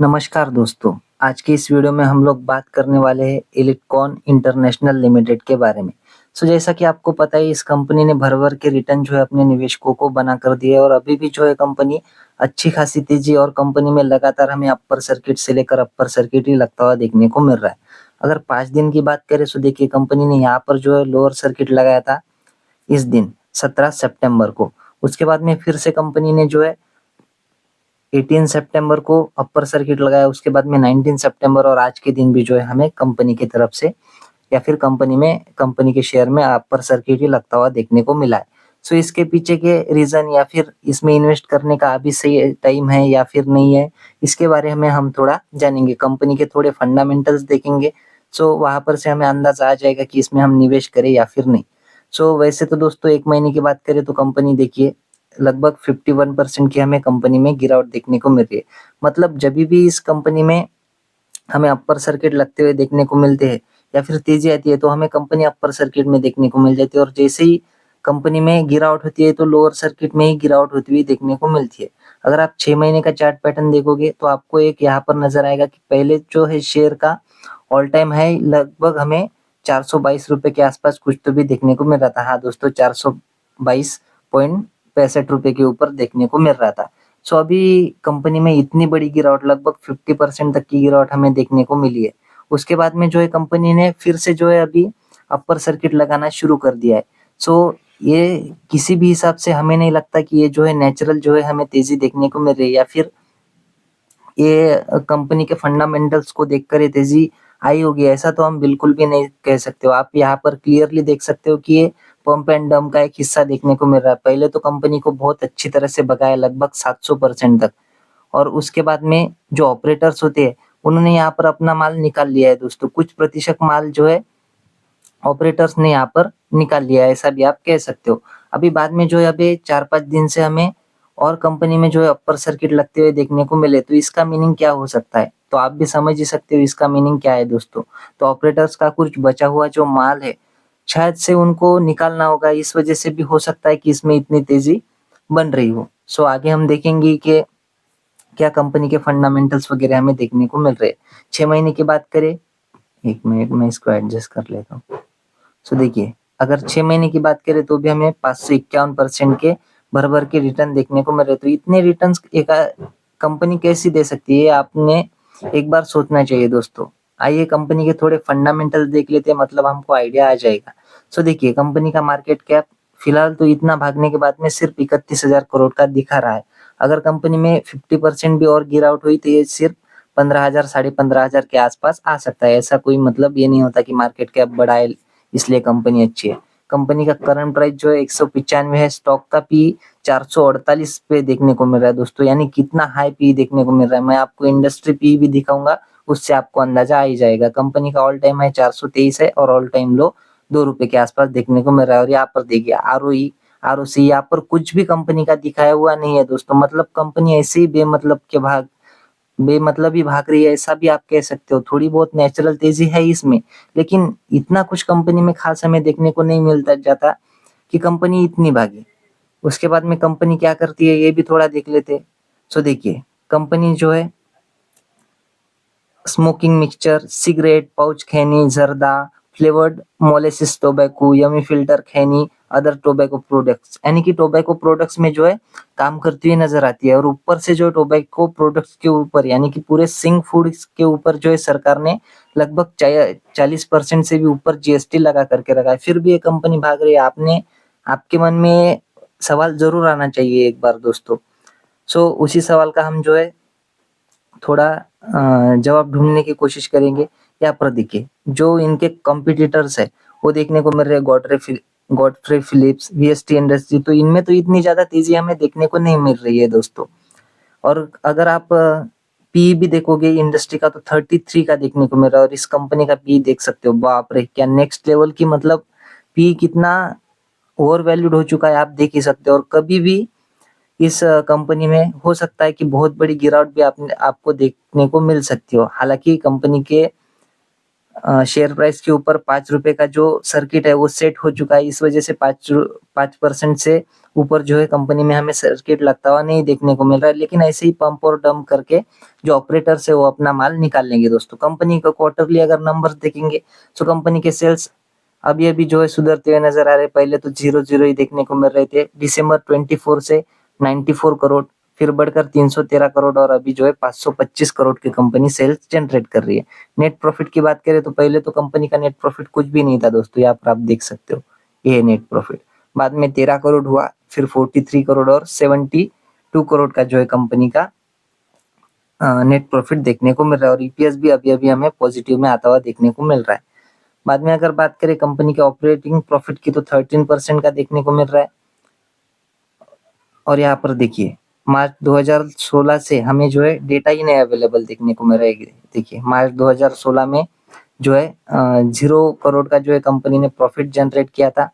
नमस्कार दोस्तों, आज की इस वीडियो में हम लोग बात करने वाले हैं इलिटकॉन इंटरनेशनल लिमिटेड के बारे में। जैसा कि आपको पता है इस कंपनी ने भर-भर के रिटर्न जो है अपने निवेशकों को बना कर दिए और अभी भी जो है कंपनी अच्छी खासी तेज़ी और कंपनी में लगातार हमें अपर सर्किट से लेकर अपर सर्किट ही लगता हुआ देखने को मिल रहा है। अगर 5 दिन की बात करें तो देखिए कंपनी ने यहाँ पर जो है लोअर सर्किट लगाया था इस दिन 17 सितंबर को। उसके बाद में फिर से कंपनी ने जो है 18 सितंबर को अपर सर्किट लगाया, उसके बाद में 19 सितंबर और आज के दिन भी जो है हमें कंपनी की तरफ से या फिर कंपनी के शेयर में अपर सर्किट ही लगता हुआ देखने को मिला है। इसके पीछे के रीज़न या फिर इसमें इन्वेस्ट करने का अभी सही टाइम है या फिर नहीं है, इसके बारे में हम थोड़ा जानेंगे। कंपनी के थोड़े फंडामेंटल्स देखेंगे, वहाँ पर से हमें अंदाज़ा आ जाएगा कि इसमें हम निवेश करें या फिर नहीं। वैसे तो दोस्तों 1 महीने की बात करें तो कंपनी देखिए लगभग 51% की हमें कंपनी में गिरावट देखने को मिल रही है। मतलब जभी भी इस कंपनी में हमें अपर सर्किट लगते हुए देखने को मिलते हैं या फिर तेज़ी आती है तो हमें कंपनी अपर सर्किट में देखने को मिल जाती है और जैसे ही कंपनी में गिरावट होती है तो लोअर सर्किट में ही गिरावट होती हुई देखने को मिलती है। अगर आप 6 महीने का चार्ट पैटर्न देखोगे तो आपको एक यहाँ पर नज़र आएगा कि पहले जो है शेयर का ऑल टाइम हाई लगभग हमें ₹422 के आस-पास कुछ तो भी देखने को मिल रहा था। हाँ दोस्तों, 422.65 के ऊपर देखने को मिल रहा था। अभी कंपनी में इतनी बड़ी गिरावट लगभग 50% तक की गिरावट हमें देखने को मिली है। उसके बाद में जो है कंपनी ने फिर से जो है अभी अपर सर्किट लगाना शुरू कर दिया है। ये किसी भी हिसाब से हमें नहीं लगता कि ये जो है नेचुरल जो है हमें तेज़ी देखने को मिल रही है या फिर ये कंपनी के फंडामेंटल्स को देखकर ये तेज़ी आई होगी, ऐसा तो हम बिल्कुल भी नहीं कह सकते हो। आप यहाँ पर क्लियरली देख सकते हो कि ये पंप एंड डंप का एक हिस्सा देखने को मिल रहा है। पहले तो कंपनी को बहुत अच्छी तरह से भगाया लगभग 700% तक और उसके बाद में जो ऑपरेटर्स होते हैं, उन्होंने यहाँ पर अपना माल निकाल लिया है दोस्तों। कुछ प्रतिशत माल जो है ऑपरेटर्स ने यहाँ पर निकाल लिया है, ऐसा भी आप कह सकते हो। अभी बाद में जो है अभी 4-5 दिन से हमें और कंपनी में जो है अपर सर्किट लगते हुए देखने को मिले, तो इसका मीनिंग क्या हो सकता है? तो आप भी समझ ही सकते हो इसका मीनिंग क्या है दोस्तों। तो ऑपरेटर्स का कुछ बचा हुआ जो माल है, शायद से उनको निकालना होगा, इस वजह से भी हो सकता है कि इसमें इतनी तेज़ी बन रही हो। आगे हम देखेंगे कि क्या कंपनी के फंडामेंटल्स वगैरह हमें देखने को मिल रहे हैं। 6 महीने की बात करें, 1 मिनट मैं इसको एडजस्ट कर लेता हूँ। देखिए, अगर 6 महीने की बात करें तो भी हमें 551% के भर-भर के रिटर्न देखने को मिल रहे हैं। तो इतने रिटर्न्स एक कंपनी कैसी दे सकती है, आपने एक बार सोचना चाहिए दोस्तों। आइए कंपनी के थोड़े फंडामेंटल्स देख लेते हैं, मतलब हमको आइडिया आ जाएगा। देखिए कंपनी का मार्केट कैप फिलहाल तो इतना भागने के बाद में सिर्फ 31,000 करोड़ का दिखा रहा है। अगर कंपनी में 50% भी और गिरावट हुई तो ये सिर्फ 15,000 साढ़े 15,000 के आस-पास आ सकता है। ऐसा कोई मतलब ये नहीं होता कि मार्केट कैप बढ़ा है इसलिए कंपनी अच्छी है। कंपनी का करंट प्राइस जो है 195 है, स्टॉक का पी 448 पे देखने को मिल रहा है दोस्तों, यानी कितना हाई पी देखने को मिल रहा है। मैं आपको इंडस्ट्री पी भी दिखाऊँगा, उससे आपको अंदाज़ा आ ही जाएगा। कंपनी का ऑल टाइम हाई 423 है और ऑल टाइम लो ₹2 के आस-पास देखने को मिल रहा है और यहाँ पर देखिए आरओई, आरओसी यहाँ पर कुछ भी कंपनी का दिखाया हुआ नहीं है दोस्तों। मतलब कंपनी ऐसे ही बेमतलब ही भाग रही है, ऐसा भी आप कह सकते हो। थोड़ी बहुत नेचुरल तेज़ी है इसमें, लेकिन इतना कुछ कंपनी में ख़ास हमें देखने को नहीं मिलता जाता कि कंपनी इतनी भागे। उसके बाद में कंपनी क्या करती है ये भी थोड़ा देख लेते हैं। देखिए कंपनी जो है स्मोकिंग मिक्सचर, सिगरेट, पाउच खैनी, जर्दा, flavoured molasses tobacco, yummy filter खैनी, अदर टोबैको प्रोडक्ट्स, यानी कि टोबैको प्रोडक्ट्स में जो है काम करती हुई नज़र आती है और ऊपर से जो टोबैको प्रोडक्ट्स के ऊपर यानी कि पूरे सिंक फूड्स के ऊपर जो है सरकार ने लगभग 40% से भी ऊपर जीएसटी लगा करके रखा है। फिर भी ये कंपनी भाग रही है। आपके मन में सवाल ज़रूर आना चाहिए एक बार दोस्तों। उसी सवाल का हम जो है थोड़ा जवाब ढूँढने की कोशिश करेंगे। यहाँ पर देखिए, जो इनके कॉम्पिटिटर्स हैं, वो देखने को मिल रहे हैं गॉडफ्रे फिलिप्स, वीएसटी इंडस्ट्री, तो इनमें तो इतनी ज़्यादा तेज़ी हमें देखने को नहीं मिल रही है दोस्तों। और अगर आप पीई भी देखोगे इंडस्ट्री का तो 33 का देखने को मिल रहा है और इस कंपनी का पीई देख सकते हो, बाप रे! क्या नेक्स्ट लेवल की मतलब पीई कितना ओवर वैल्यूड हो चुका है आप देख ही सकते हो और कभी भी इस कंपनी में हो सकता है कि बहुत बड़ी गिरावट भी आपको देखने को मिल सकती हो। हालाँकि कंपनी के शेयर प्राइस के ऊपर 5 रुपए का जो सर्किट है वो सेट हो चुका है। इस वजह से 5% से ऊपर जो है कंपनी में हमें सर्किट लगता हुआ नहीं देखने को मिल रहा है। लेकिन ऐसे ही पंप और डंप करके जो ऑपरेटर्स है वो अपना माल निकाल लेंगे दोस्तों। कंपनी का क्वार्टरली अगर नंबर्स देखेंगे तो कंपनी के सेल्स अभी-अभी जो है सुधरते हुए नज़र आ रहे हैं। पहले तो 0-0 ही देखने को मिल रहे थे। दिसंबर 24 से 94 करोड़, फिर बढ़कर 313 करोड़ और अभी जो है 525 करोड़ की कंपनी सेल्स जनरेट कर रही है। नेट प्रॉफिट की बात करें तो पहले तो कंपनी का नेट प्रॉफिट कुछ भी नहीं था दोस्तों, यहाँ पर आप देख सकते हो, ये है नेट प्रॉफिट। बाद में 13 करोड़ हुआ, फिर 43 करोड़ और 72 करोड़ का जो है कंपनी का नेट प्रॉफिट देखने को मिल रहा है और ईपीएस भी अभी-अभी हमें पॉजिटिव में आता हुआ देखने को मिल रहा है। बाद में अगर बात करें कंपनी के ऑपरेटिंग प्रॉफिट की तो 13% का देखने को मिल रहा है। और यहाँ पर देखिए मार्च 2016 से हमें जो है डेटा ही नहीं अवेलेबल देखने को मिल रहा है। देखिए मार्च 2016 में जो है 0 करोड़ का जो है कंपनी ने प्रॉफिट जनरेट किया था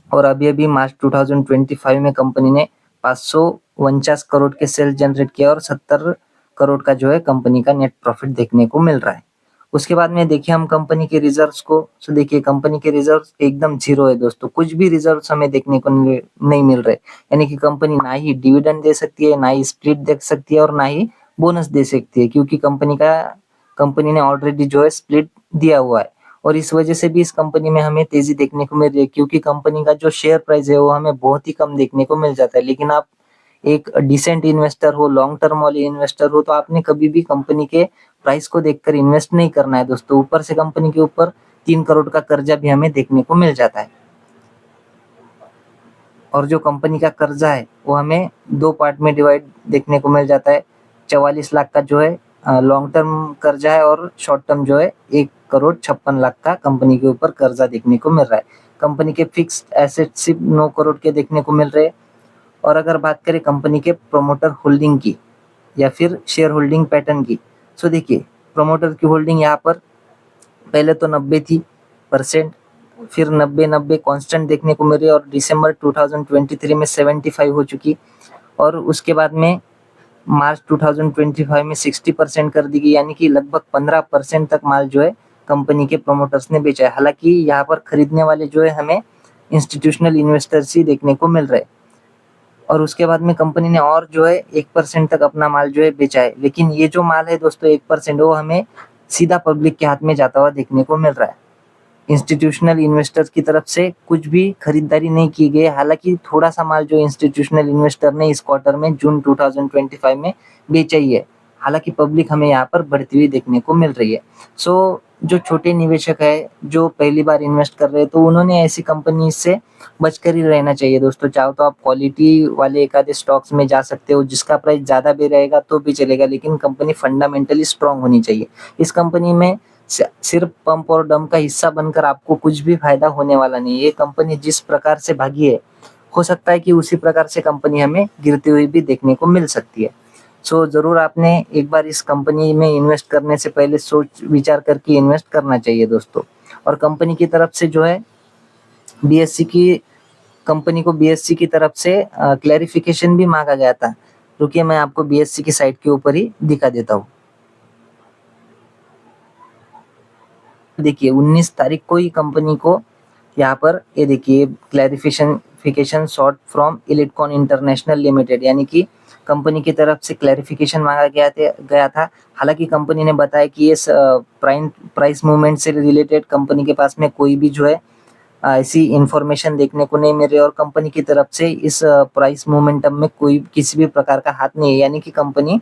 और अभी-अभी मार्च 2025 में कंपनी ने 549 करोड़ के सेल्स जनरेट किया और 70 करोड़ का जो है कंपनी का नेट प्रॉफिट देखने को मिल रहा है। उसके बाद में देखिए हम कंपनी के रिजर्व्स को, तो देखिए कंपनी के रिजर्व्स एकदम जीरो है दोस्तों, कुछ भी रिजर्व्स हमें देखने को नहीं मिल रहे। यानी कि कंपनी ना ही डिविडेंड दे सकती है, ना ही स्प्लिट दे सकती है और ना ही बोनस दे सकती है, क्योंकि कंपनी ने ऑलरेडी जो है स्प्लिट दिया हुआ है। और इस वजह से भी इस कंपनी में हमें तेजी देखने को मिल रही है, क्योंकि कंपनी का जो शेयर प्राइस है वो हमें बहुत ही कम देखने को मिल जाता है। लेकिन आप एक डिसेंट इन्वेस्टर हो, लॉन्ग टर्म वाले इन्वेस्टर हो, तो आपने कभी भी कंपनी के प्राइस को देखकर इन्वेस्ट नहीं करना है दोस्तों। ऊपर से कंपनी के ऊपर 3 करोड़ का कर्जा भी हमें देखने को मिल जाता है और जो कंपनी का कर्जा है वो हमें 2 पार्ट में डिवाइड देखने को मिल जाता है। 44 लाख का जो है लॉन्ग टर्म कर्जा है और शॉर्ट टर्म जो है 1 करोड़ 56 लाख का कंपनी के ऊपर कर्जा देखने को मिल रहा है। कंपनी के फिक्स्ड एसेट सिर्फ 9 करोड़ के देखने को मिल रहे हैं। और अगर बात करें कंपनी के प्रमोटर होल्डिंग की या फिर शेयर होल्डिंग पैटर्न की, तो देखिए प्रमोटर की होल्डिंग यहाँ पर पहले तो 90 थी परसेंट, फिर 90-90 कांस्टेंट देखने को मिल रही है और दिसंबर 2023 में 75 हो चुकी और उसके बाद में मार्च 2025 में 60% कर दी गई, यानी कि लगभग 15% तक माल जो है कंपनी के प्रमोटर्स ने बेचा है। हालांकि यहाँ पर खरीदने वाले जो है हमें इंस्टीट्यूशनल इन्वेस्टर्स ही देखने को मिल रहे हैं और उसके बाद में कंपनी ने और जो है 1% तक अपना माल जो है बेचा है। लेकिन ये जो माल है दोस्तों 1% वो हमें सीधा पब्लिक के हाथ में जाता हुआ देखने को मिल रहा है। इंस्टीट्यूशनल इन्वेस्टर्स की तरफ से कुछ भी खरीदारी नहीं की गई। हालांकि थोड़ा सा माल जो इंस्टीट्यूशनल इन्वेस्टर ने इस क्वार्टर में जून 2025 में बेचा ही है। हालांकि पब्लिक हमें यहाँ पर बढ़ती हुई देखने को मिल रही है। सो जो छोटे निवेशक है जो पहली बार इन्वेस्ट कर रहे हैं तो उन्होंने ऐसी कंपनी से बचकर ही रहना चाहिए दोस्तों। चाहो तो आप क्वालिटी वाले एक आधे स्टॉक्स में जा सकते हो जिसका प्राइस ज़्यादा भी रहेगा तो भी चलेगा, लेकिन कंपनी फंडामेंटली स्ट्रांग होनी चाहिए। इस कंपनी में सिर्फ पंप और डंप का हिस्सा बनकर आपको कुछ भी फायदा होने वाला नहीं है। ये कंपनी जिस प्रकार से भागी है हो सकता है कि उसी प्रकार से कंपनी हमें गिरती हुई भी देखने को मिल सकती है। सो जरूर आपने एक बार इस कंपनी में इन्वेस्ट करने से पहले सोच विचार करके इन्वेस्ट करना चाहिए दोस्तों। और कंपनी की तरफ से जो है बीएससी की कंपनी को बीएससी की तरफ से क्लैरिफिकेशन भी मांगा गया था। रुकिए मैं आपको बीएससी की साइट के ऊपर ही दिखा देता हूँ। देखिए 19 तारीख को ही कंपनी को यहाँ पर ये देखिए clarification short from electron international limited, यानी कि कंपनी की तरफ से क्लैरिफिकेशन मांगा गया था। हालांकि कंपनी ने बताया कि ये प्राइस मूवमेंट से रिलेटेड कंपनी के पास में कोई भी जो है ऐसी इंफॉर्मेशन देखने को नहीं मिल रही और कंपनी की तरफ से इस प्राइस मोमेंटम में कोई किसी भी प्रकार का हाथ नहीं है, यानी कि कंपनी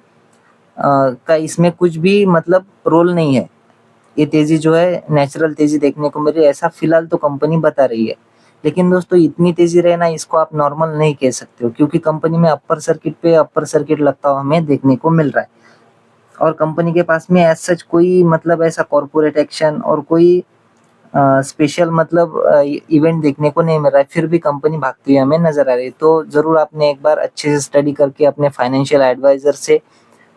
का इसमें कुछ भी मतलब रोल नहीं है। ये तेजी जो है नेचुरल तेजी देखने को मिल रही है, ऐसा फिलहाल तो कंपनी बता रही है। लेकिन दोस्तों इतनी तेजी रहना इसको आप नॉर्मल नहीं कह सकते हो, क्योंकि कंपनी में अपर सर्किट पे अपर सर्किट लगता हुआ हमें देखने को मिल रहा है और कंपनी के पास में एज सच कोई मतलब ऐसा कॉर्पोरेट एक्शन और कोई स्पेशल मतलब इवेंट देखने को नहीं मिल रहा है, फिर भी कंपनी भागती हुई हमें नजर आ रही है। तो जरूर आपने एक बार अच्छे से स्टडी करके अपने फाइनेंशियल एडवाइजर से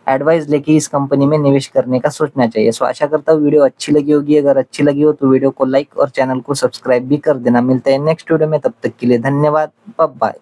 एडवाइस लेके इस कंपनी में निवेश करने का सोचना चाहिए। सो आशा करता हूँ वीडियो अच्छी लगी होगी। अगर अच्छी लगी हो तो वीडियो को लाइक और चैनल को सब्सक्राइब भी कर देना। मिलते हैं नेक्स्ट वीडियो में, तब तक के लिए धन्यवाद, बाय बाय।